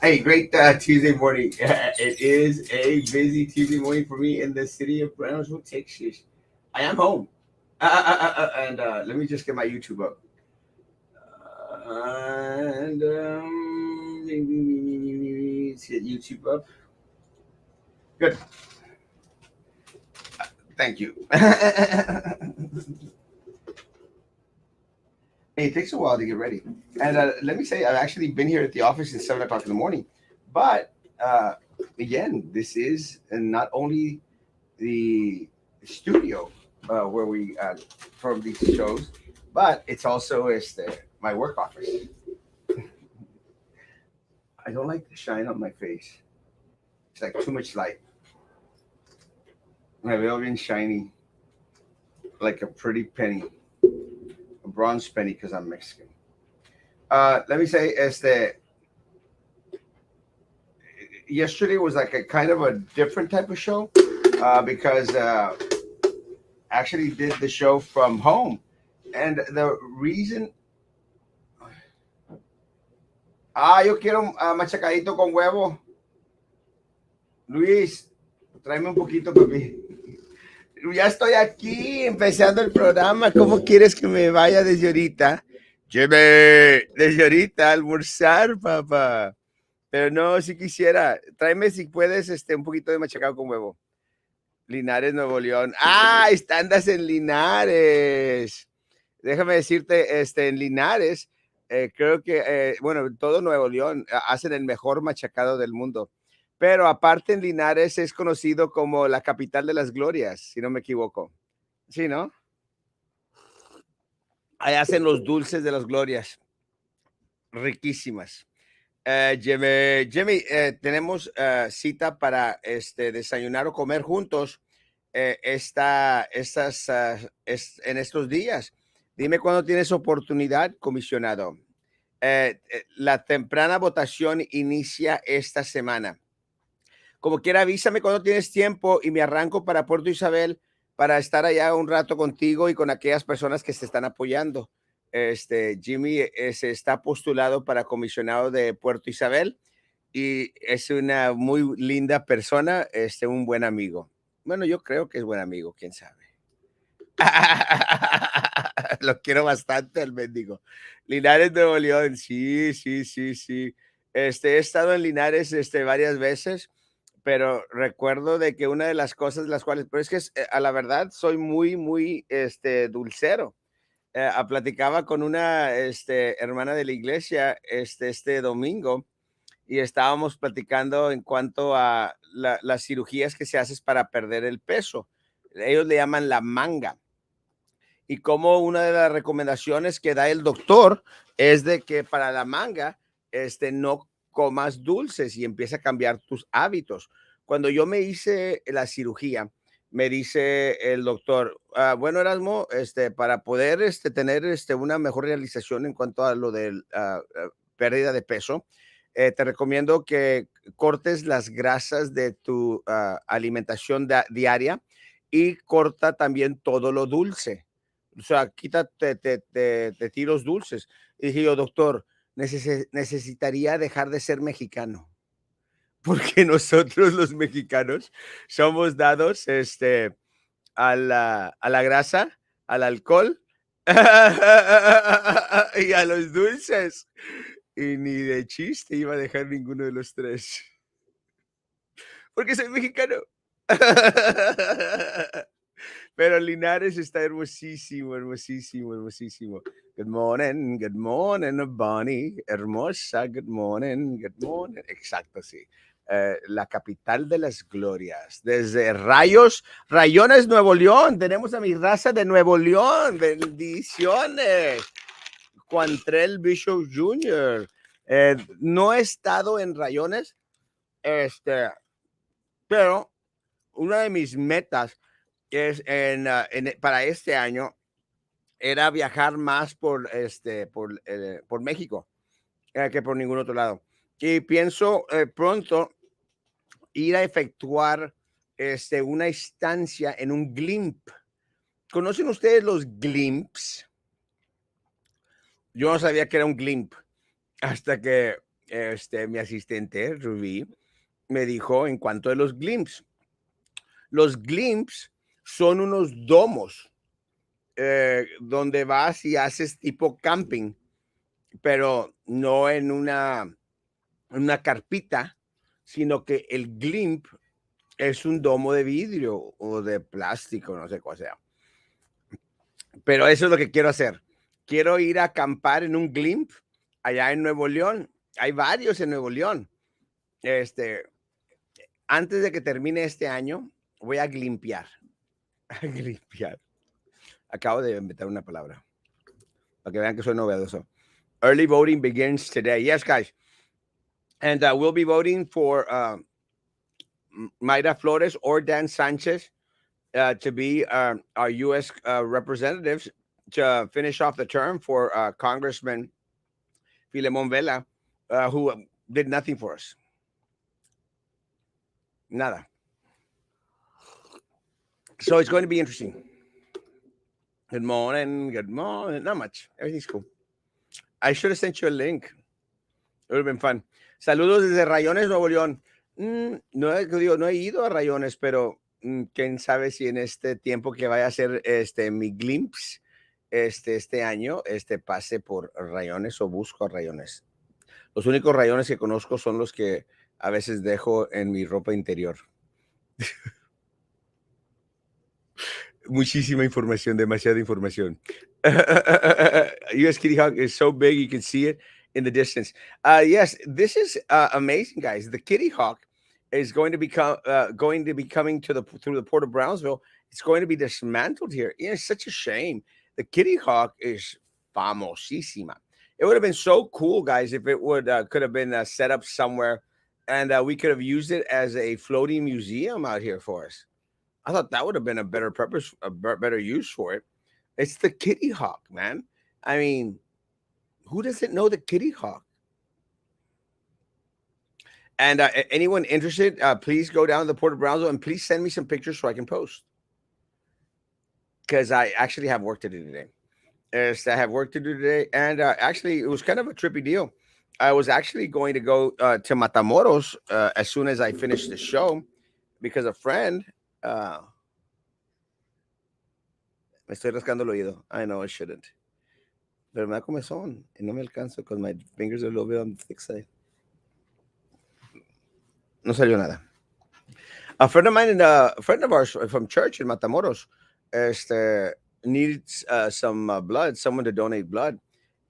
Hey, great Tuesday morning. It is a busy Tuesday morning for me in the city of Brownsville, Texas. I am home. And let me just get my YouTube up. And let's get YouTube up. Good. Thank you. Hey, it takes a while to get ready. And let me say, I've actually been here at the office since 7 o'clock in the morning. But again, this is not only the studio where we perform these shows, but it's also my work office. I don't like the shine on my face. It's like too much light. My veil being shiny, like a pretty penny, a bronze penny, because I'm Mexican. Let me say, yesterday was like a kind of a different type of show because actually did the show from home, and the reason yo quiero machacadito con huevo. Luis, tráeme un poquito, papi. Ya estoy aquí empezando el programa. ¿Cómo quieres que me vaya desde ahorita? Lleve desde ahorita a almorzar, papá. Pero no, si quisiera. Tráeme, si puedes, un poquito de machacado con huevo. Linares, Nuevo León. ¡Ah! Andas en Linares. Déjame decirte, en Linares, creo que, bueno, todo Nuevo León hacen el mejor machacado del mundo. Pero aparte en Linares es conocido como la capital de las glorias, si no me equivoco. Sí, ¿no? Ahí hacen los dulces de las glorias. Riquísimas. Jimmy, tenemos cita para desayunar o comer juntos en estos días. Dime cuándo tienes oportunidad, comisionado. La temprana votación inicia esta semana. Como quiera, avísame cuando tienes tiempo y me arranco para Puerto Isabel para estar allá un rato contigo y con aquellas personas que se están apoyando. Jimmy se está postulado para comisionado de Puerto Isabel y es una muy linda persona, un buen amigo. Bueno, yo creo que es buen amigo, quién sabe. Lo quiero bastante al mendigo. Linares, Nuevo León, sí, sí, sí, sí. He estado en Linares varias veces, pero recuerdo de que una de las cosas las cuales, pero es que a la verdad soy muy, muy dulcero. Platicaba con una hermana de la iglesia este domingo y estábamos platicando en cuanto a las cirugías que se hacen para perder el peso. Ellos le llaman la manga. Y como una de las recomendaciones que da el doctor es de que para la manga, no comas dulces y empieza a cambiar tus hábitos. Cuando yo me hice la cirugía, me dice el doctor, bueno, Erasmo, para poder tener una mejor realización en cuanto a lo de pérdida de peso, te recomiendo que cortes las grasas de tu alimentación diaria y corta también todo lo dulce. O sea, quítate de tiros dulces. Y dije yo, doctor, necesitaría dejar de ser mexicano, porque nosotros los mexicanos somos dados a la grasa, al alcohol y a los dulces. Y ni de chiste iba a dejar ninguno de los tres, porque soy mexicano. Pero Linares está hermosísimo, hermosísimo, hermosísimo. Good morning, Bonnie. Hermosa, good morning, good morning. Exacto, sí. La capital de las glorias. Desde Rayones, Nuevo León. Tenemos a mi raza de Nuevo León. Bendiciones. Juantrell Bishop Jr. No he estado en Rayones, pero una de mis metas es para este año era viajar más por México que por ningún otro lado. Y pienso pronto ir a efectuar una estancia en un glimp. ¿Conocen ustedes los glimps? Yo no sabía que era un glimp. hasta que mi asistente, Rubí, me dijo en cuanto a los glimpse. Los glimpse son unos domos donde vas y haces tipo camping, pero no en una carpita, sino que el glimp es un domo de vidrio o de plástico, no sé cuál sea. Pero eso es lo que quiero hacer. Quiero ir a acampar en un glimp allá en Nuevo León. Hay varios en Nuevo León. Este, antes de que termine este año, voy a glimpiar. A glimpiar. Acabo de inventar una palabra para que vean que soy novedoso. Early voting begins today. Yes, guys. And we'll be voting for Mayra Flores or Dan Sanchez to be our U.S. Representatives to finish off the term for Congressman Filemon Vela, who did nothing for us. Nada. So it's going to be interesting. Good morning. Good morning. Not much. Everything's cool. I should have sent you a link. It would have been fun. Saludos desde Rayones, Nuevo León. No he ido a Rayones, pero quién sabe si en este tiempo que vaya a ser mi glimpse este año, pase por Rayones o busco a Rayones. Los únicos rayones que conozco son los que a veces dejo en mi ropa interior. Muchísima información, demasiada información. US Kitty Hawk is so big you can see it in the distance. Yes, this is amazing, guys. The Kitty Hawk is going to be coming through the port of Brownsville. It's going to be dismantled here. Yeah, it's such a shame. The Kitty Hawk is famosísima. It would have been so cool, guys, if it would could have been set up somewhere, and we could have used it as a floating museum out here for us. I thought that would have been a better purpose, better use for it. It's the Kitty Hawk, man. I mean, who doesn't know the Kitty Hawk? And anyone interested, please go down to the Port of Brownsville and please send me some pictures so I can post. Because I actually have work to do today. Yes, I have work to do today. And actually, it was kind of a trippy deal. I was actually going to go to Matamoros as soon as I finished the show because a friend me estoy rascando el oído. I know I shouldn't. Pero me da comezón y no me alcanzo because my fingers are a little bit on the thick side. No salió nada. A friend of mine and a friend of ours from church in Matamoros needs some blood, someone to donate blood.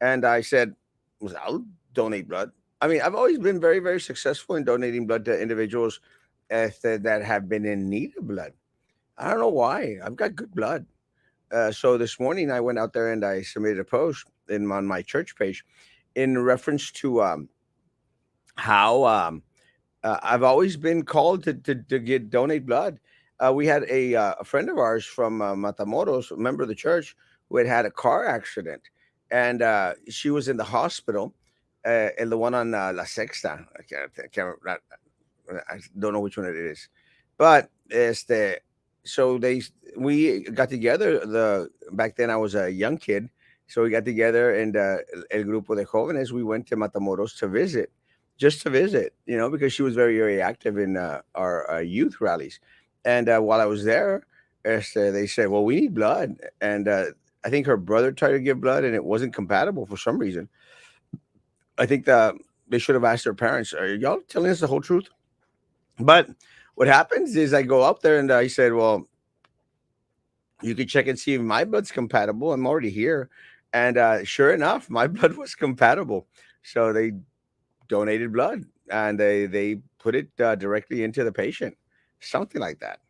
And I said, well, I'll donate blood. I mean, I've always been very, very successful in donating blood to individuals that have been in need of blood. I don't know why. I've got good blood. So this morning I went out there and I submitted a post on my church page in reference to how I've always been called to get donate blood. We had a friend of ours from Matamoros, a member of the church, who had a car accident, and she was in the hospital, and the one on La Sexta. I don't know which one it is, but so we got together. Back then I was a young kid, so we got together and el grupo de jóvenes. We went to Matamoros to visit, just to visit, because she was very very active in our youth rallies. And while I was there, they said, "Well, we need blood," and I think her brother tried to give blood and it wasn't compatible for some reason. I think that they should have asked their parents, "Are y'all telling us the whole truth?" But what happens is I go up there and I said, "Well, you could check and see if my blood's compatible. I'm already here." And sure enough, my blood was compatible. So they donated blood and they put it directly into the patient, something like that.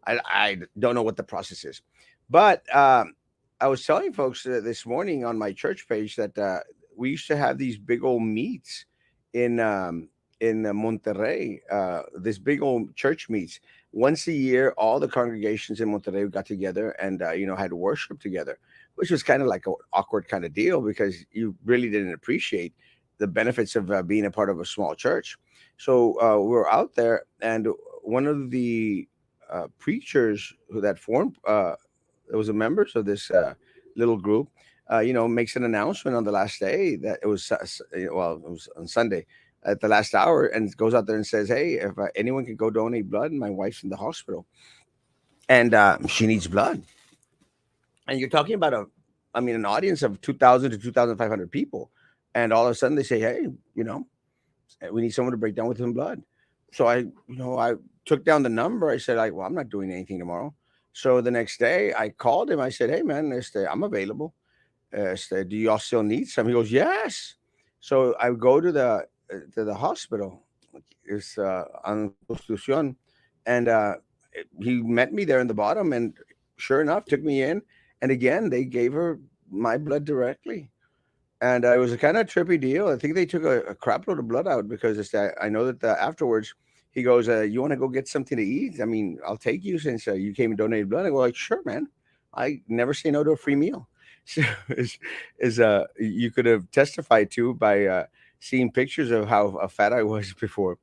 I don't know what the process is, but I was telling folks this morning on my church page that we used to have these big old meets in Monterrey. This big old church meets once a year. All the congregations in Monterrey got together and had worship together, which was kind of like an awkward kind of deal because you really didn't appreciate the benefits of being a part of a small church. So we were out there, and one of the preachers that formed, it was a members of this little group. makes an announcement on the last day that it was, well, it was on Sunday at the last hour, and goes out there and says, "Hey, if anyone can go donate blood, my wife's in the hospital and she needs blood." And you're talking about an audience of 2,000 to 2,500 people, and all of a sudden they say, "Hey, you know, we need someone to break down with him blood." So I took down the number. I said, well, I'm not doing anything tomorrow. So the next day I called him. I said, "Hey, man, I'm available. Do y'all still need some?" He goes, "Yes." So I go to the hospital. It's on Constitucion, and he met me there in the bottom, and sure enough, took me in. And again, they gave her my blood directly, and it was a kind of trippy deal. I think they took a crap load of blood out because I know that afterwards he goes, "You want to go get something to eat? I mean, I'll take you since you came and donated blood." I go, like, "Sure, man. I never say no to a free meal." So you could have testified to by seeing pictures of how fat I was before.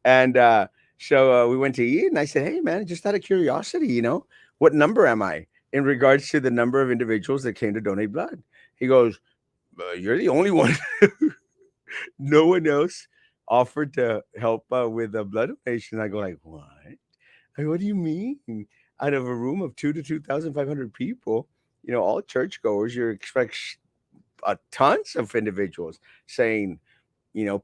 And we went to eat, and I said, "Hey, man, just out of curiosity, what number am I in regards to the number of individuals that came to donate blood?" He goes, "You're the only one." No one else offered to help with a blood donation. I go, like, "What? Like, what do you mean? Out of a room of 2,000 to 2,500 people, all churchgoers, you expect tons of individuals saying,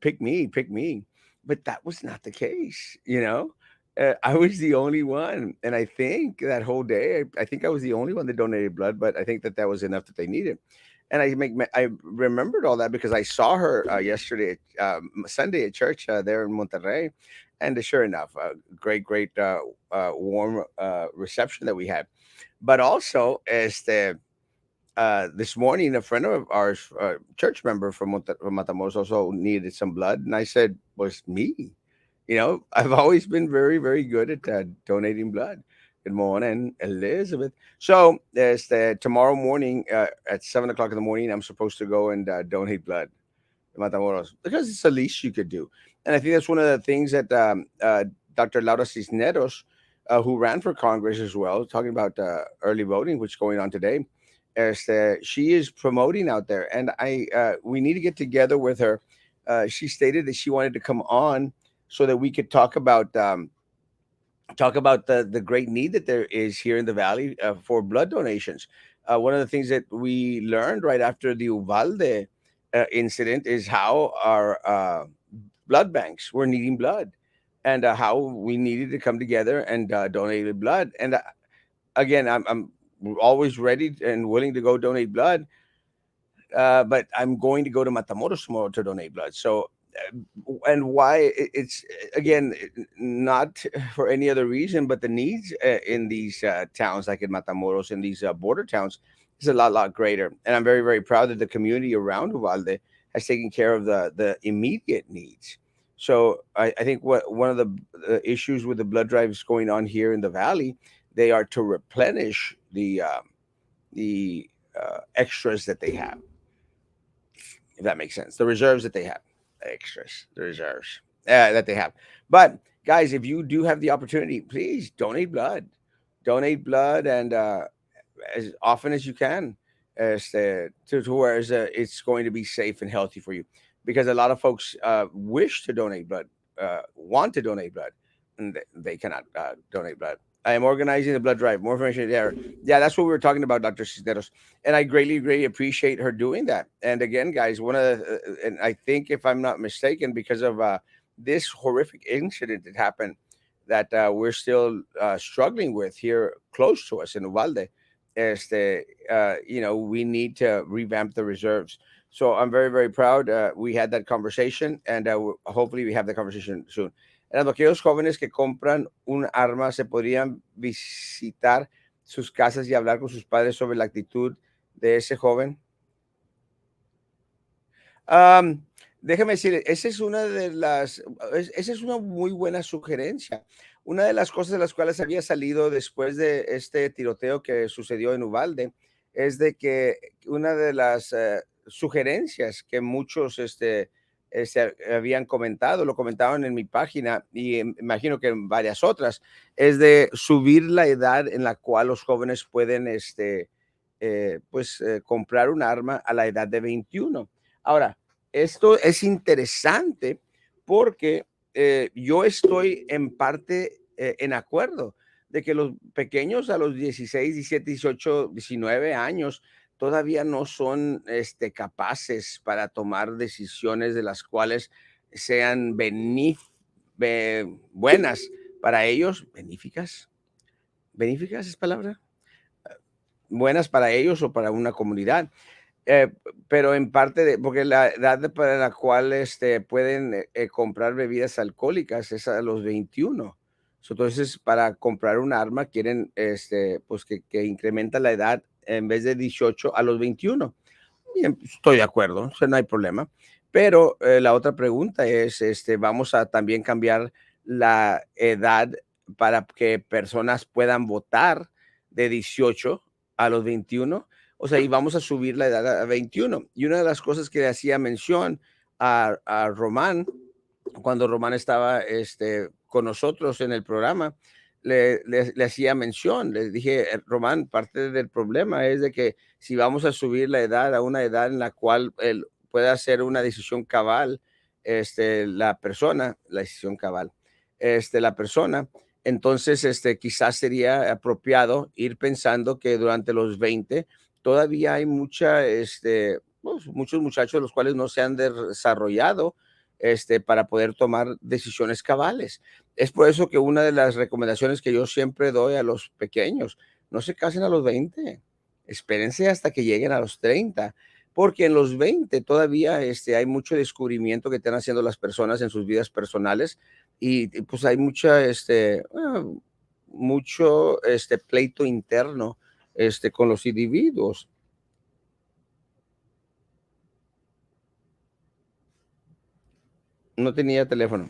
pick me, pick me." But that was not the case. I was the only one. And I think that whole day, I think I was the only one that donated blood, but I think that that was enough that they needed. And I remembered all that because I saw her yesterday, Sunday at church there in Monterrey. And sure enough, great, great, warm reception that we had. But also, this morning, a friend of ours, church member from Matamoros, also needed some blood, and I said, "Was me?" I've always been very, very good at donating blood. Good morning, Elizabeth. So, tomorrow morning at 7 o'clock in the morning, I'm supposed to go and donate blood in Matamoros because it's the least you could do. And I think that's one of the things that Dr. Laura Cisneros, who ran for Congress as well, talking about early voting, which is going on today, she is promoting out there. And we need to get together with her. She stated that she wanted to come on so that we could talk about the great need that there is here in the valley for blood donations. One of the things that we learned right after the Uvalde incident is how our blood banks were needing blood, and how we needed to come together and donate the blood. And again, I'm always ready and willing to go donate blood, but I'm going to go to Matamoros tomorrow to donate blood. So, and why it's again not for any other reason, but the needs in these towns, like in Matamoros, in these border towns, is a lot greater. And I'm very, very proud that the community around Uvalde has taken care of the immediate needs. So I think one of the issues with the blood drives going on here in the valley, they are to replenish the extras that they have, if that makes sense. The reserves that they have, extras, the reserves that they have. But guys, if you do have the opportunity, please donate blood, and as often as you can, to where it's going to be safe and healthy for you. Because a lot of folks wish to donate blood, want to donate blood, and they cannot donate blood. I am organizing the blood drive. More information there. Yeah, that's what we were talking about, Dr. Cisneros. And I greatly, greatly appreciate her doing that. And again, guys, and I think if I'm not mistaken, because of this horrific incident that happened, that we're still struggling with here close to us in Uvalde, we need to revamp the reserves. So I'm very, very proud. We had that conversation, and hopefully we have the conversation soon. Eran aquellos jóvenes que compran un arma, se podrían visitar sus casas y hablar con sus padres sobre la actitud de ese joven. Am, Déjame decirle, esa es una muy buena sugerencia. Una de las cosas de las cuales había salido después de este tiroteo que sucedió en Uvalde es de que una de las sugerencias que muchos habían comentado, lo comentaban en mi página y imagino que en varias otras, es de subir la edad en la cual los jóvenes pueden comprar un arma a la edad de 21. Ahora, esto es interesante porque yo estoy en parte en acuerdo de que los pequeños a los 16, 17, 18, 19 años todavía no son capaces para tomar decisiones de las cuales sean buenas para ellos, benéficas. ¿Benéficas es palabra? Buenas para ellos o para una comunidad. Eh, pero en parte de porque la edad para la cual, pueden, comprar bebidas alcohólicas es a los 21. Entonces, para comprar un arma quieren, pues, que incrementa la edad en vez de 18 a los 21. Bien, pues, estoy de acuerdo, o sea, no hay problema. Pero, la otra pregunta es, ¿vamos a también cambiar la edad para que personas puedan votar de 18 a los 21? O sea, y vamos a subir la edad a 21. Y una de las cosas que le hacía mención a Román cuando Román estaba con nosotros en el programa, le hacía mención, le dije, Román, parte del problema es de que si vamos a subir la edad a una edad en la cual él pueda hacer una decisión cabal, la decisión cabal, la persona, entonces quizás sería apropiado ir pensando que durante los 20 todavía hay pues, muchos muchachos los cuales no se han desarrollado para poder tomar decisiones cabales. Es por eso que una de las recomendaciones que yo siempre doy a los pequeños, no se casen a los 20, espérense hasta que lleguen a los 30, porque en los 20 todavía hay mucho descubrimiento que están haciendo las personas en sus vidas personales y pues hay mucho pleito interno con los individuos. No tenía teléfono.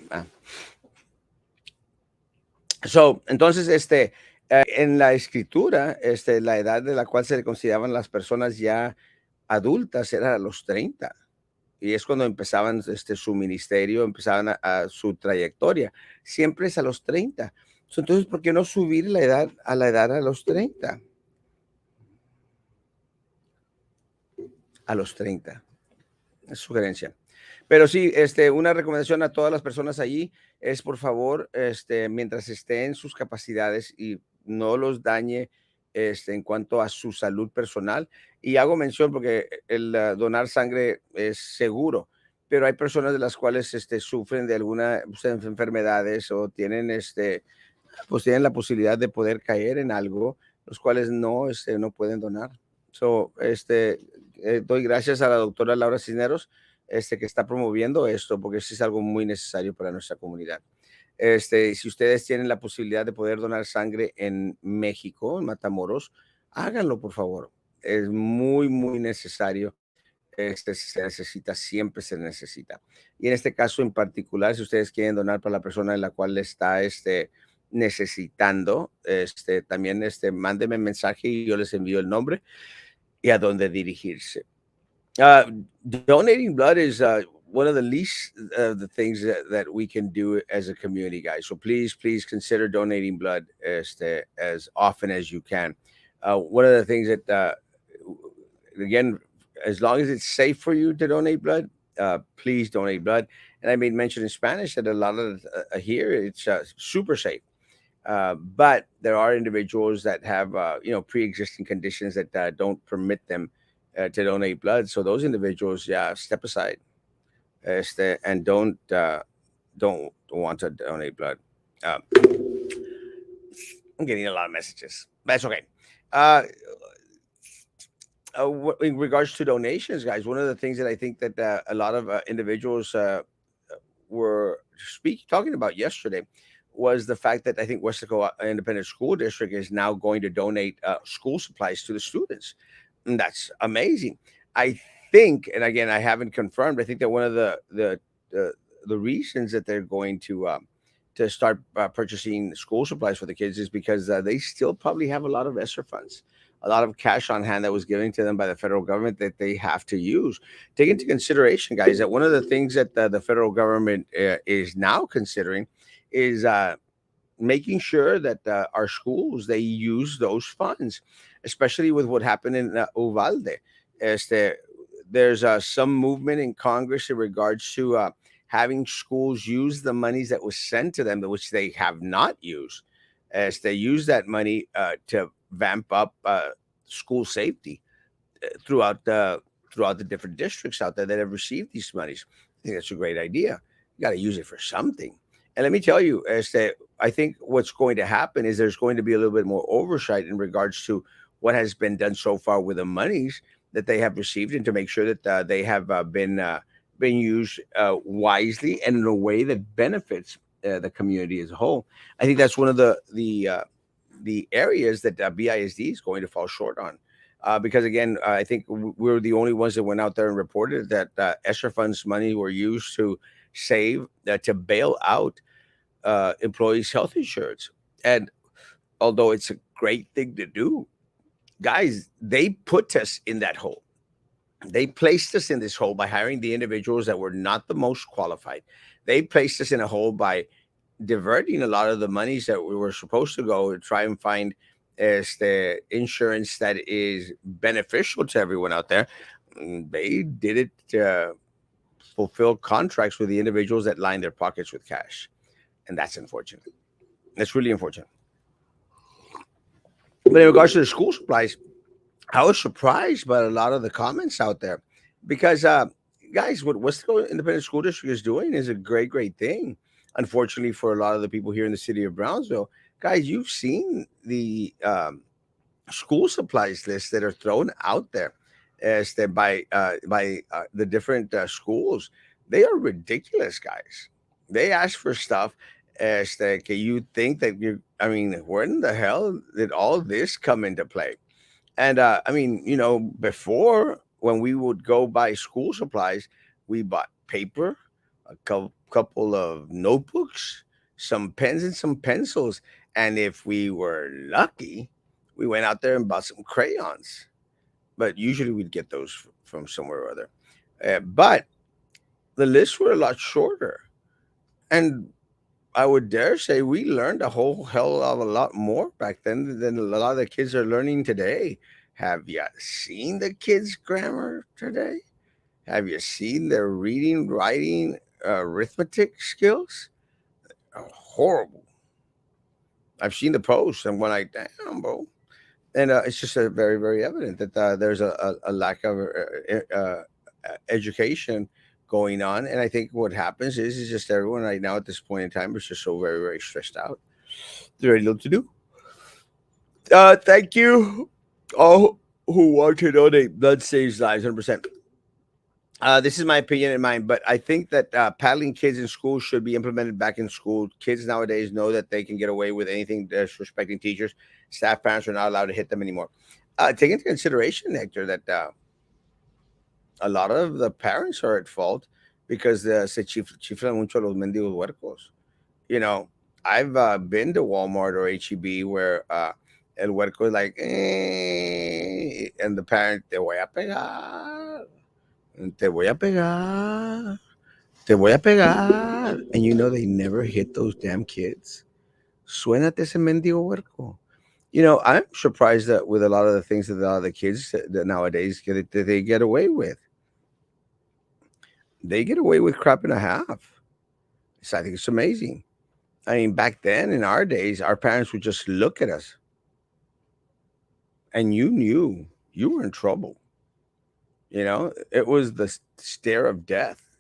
Entonces, en la escritura, la edad de la cual se le consideraban las personas ya adultas era a los 30 y es cuando empezaban su ministerio, empezaban a su trayectoria. Siempre es a los 30. Entonces, ¿por qué no subir la edad a los 30? A los 30. Es sugerencia. Pero sí, una recomendación a todas las personas allí es, por favor, mientras esté en sus capacidades y no los dañe, en cuanto a su salud personal. Y hago mención porque el donar sangre es seguro, pero hay personas de las cuales, sufren de alguna pues, enfermedades o tienen, pues tienen la posibilidad de poder caer en algo, los cuales no pueden donar. Doy gracias a la doctora Laura Cisneros, que está promoviendo esto, porque sí es algo muy necesario para nuestra comunidad. Si ustedes tienen la posibilidad de poder donar sangre en México, en Matamoros, háganlo, por favor. Es muy, muy necesario. Se necesita, siempre se necesita. Y en este caso en particular, si ustedes quieren donar para la persona en la cual le está necesitando, también mándenme mensaje y yo les envío el nombre y a dónde dirigirse. Uh, Donating blood is one of the least the things that we can do as a community, guys. So please, please consider donating blood as often as you can. One of the things that, again, as long as it's safe for you to donate blood, please donate blood. And I made mention in Spanish that a lot of here it's super safe. But there are individuals that have, pre-existing conditions that don't permit them to donate blood. So those individuals, yeah, step aside, and don't want to donate blood. Uh, I'm getting a lot of messages. That's okay. Uh, in regards to donations, guys, one of the things that I think that a lot of individuals were talking about yesterday was the fact that I think Westaco Independent School District is now going to donate school supplies to the students. And that's amazing. I think, and again, I haven't confirmed. I think that one of the reasons that they're going to start purchasing school supplies for the kids is because they still probably have a lot of ESSER funds, a lot of cash on hand that was given to them by the federal government that they have to use. Take into consideration, guys, that one of the things that the federal government is now considering is making sure that our schools they use those funds, especially with what happened in Uvalde. Este, there's some movement in Congress in regards to having schools use the monies that was sent to them, which they have not used, as they use that money to vamp up school safety throughout the throughout the different districts out there that have received these monies. I think that's a great idea. You got to use it for something. And let me tell you, as that I think what's going to happen is there's going to be a little bit more oversight in regards to what has been done so far with the monies that they have received, and to make sure that they have been used wisely and in a way that benefits the community as a whole. I think that's one of the areas that BISD is going to fall short on. Because again, I think we're the only ones that went out there and reported that ESSER funds money were used to save, to bail out employees' health insurance. And although it's a great thing to do, guys, they put us in that hole. They placed us in this hole by hiring the individuals that were not the most qualified. They placed us in a hole by diverting a lot of the monies that we were supposed to go to try and find as the insurance that is beneficial to everyone out there. They did it to fulfill contracts with the individuals that line their pockets with cash. And that's unfortunate. That's really unfortunate. But in regards to the school supplies, I was surprised by a lot of the comments out there because, guys, what Westco Independent School District is doing is a great, great thing. Unfortunately, for a lot of the people here in the city of Brownsville, guys, you've seen the school supplies lists that are thrown out there as that by the different schools. They are ridiculous, guys. They ask for stuff as that you think that you. I mean, where in the hell did all this come into play? And I mean, before when we would go buy school supplies, we bought paper, a couple of notebooks, some pens, and some pencils. And if we were lucky, we went out there and bought some crayons. But usually we'd get those from somewhere or other. But the lists were a lot shorter. And I would dare say we learned a whole hell of a lot more back then than a lot of the kids are learning today. Have you seen the kids' grammar today? Have you seen their reading, writing, arithmetic skills? Horrible. I've seen the posts. I'm going like, damn, bro. And it's just very, very evident that there's a lack of education going on. And I think what happens is just everyone right now at this point in time is just so very, very stressed out. There's very little to do. Thank you all who want to donate. Blood saves lives, 100%. This is my opinion and mine, but I think that paddling kids in school should be implemented back in school. Kids nowadays know that they can get away with anything disrespecting teachers. Staff parents are not allowed to hit them anymore. Take into consideration, Hector, that a lot of the parents are at fault because se chiflan mucho los mendigos huercos. You know, I've been to Walmart or HEB where el huerco is like, and the parent, te voy a pegar, te voy a pegar, te voy a pegar. And they never hit those damn kids. Suénate ese mendigo huerco. I'm surprised that with a lot of the things that a lot of the kids that nowadays that they get away with, they get away with crap and a half. So I think it's amazing. I mean, back then in our days, our parents would just look at us and you knew you were in trouble. It was the stare of death.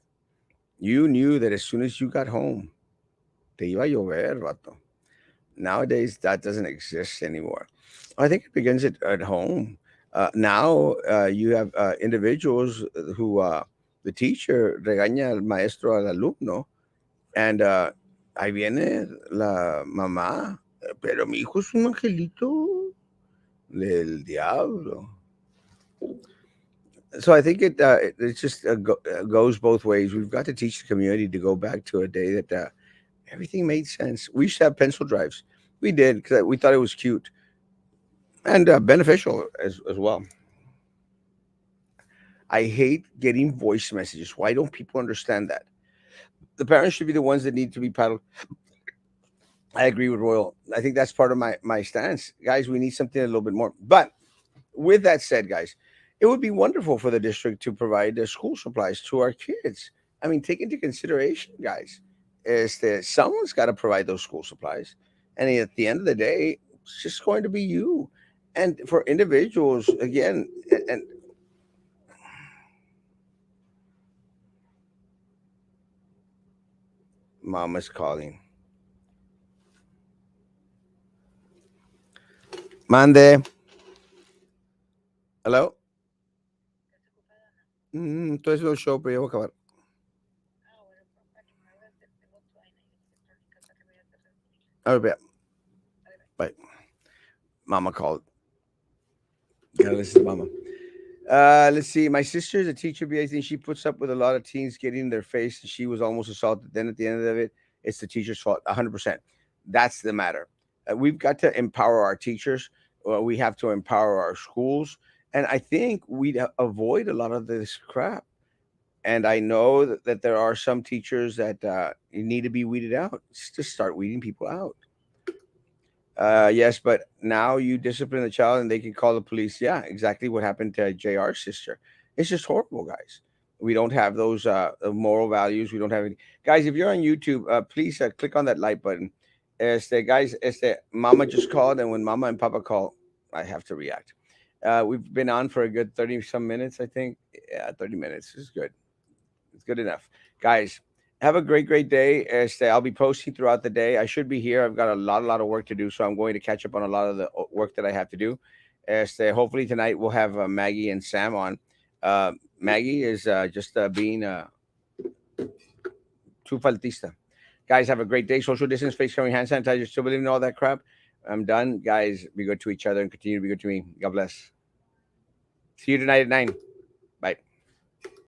You knew that as soon as you got home, te iba a llover, vato. Nowadays, that doesn't exist anymore. I think it begins at home. Now, you have individuals who the teacher regaña al maestro al alumno, and ahí viene la mamá, pero mi hijo es un angelito del diablo. So I think it just goes both ways. We've got to teach the community to go back to a day that everything made sense. We used to have pencil drives. We did because we thought it was cute and beneficial as well. I hate getting voice messages. Why don't people understand that? The parents should be the ones that need to be paddled. I agree with Royal. I think that's part of my stance, guys. We need something a little bit more. But with that said, guys, it would be wonderful for the district to provide the school supplies to our kids. I mean, take into consideration, guys, is that someone's got to provide those school supplies, and at the end of the day, it's just going to be you. And for individuals, again, and Mama's calling. Mande. Hello. Entonces no show, pero ya voy a acabar. A ver, vea. Bye. Mama called. Gotta listen to Mama. Let's see. My sister's a teacher. I think she puts up with a lot of teens getting in their face. And she was almost assaulted. Then at the end of it, it's the teacher's fault. 100%. That's the matter. We've got to empower our teachers. We have to empower our schools. And I think we'd avoid a lot of this crap. And I know that there are some teachers that need to be weeded out. Just start weeding people out. Yes, but now you discipline a child and they can call the police. Yeah, exactly what happened to JR's sister. It's just horrible, guys. We don't have those moral values. We don't have any. Guys, if you're on YouTube, please click on that like button. Guys, Mama just called, and when Mama and Papa call, I have to react. We've been on for a good 30 some minutes, I think. Yeah, 30 minutes is good. It's good enough. Guys, have a great day. I'll be posting throughout the day. I should be here. I've got a lot of work to do, so I'm going to catch up on a lot of the work that I have to do. Hopefully tonight we'll have Maggie and Sam on. Maggie is just being too faltista. Guys, have a great day. Social distance, face covering, hand sanitizer. Still believing in all that crap. I'm done. Guys, be good to each other and continue to be good to me. God bless. See you tonight at 9.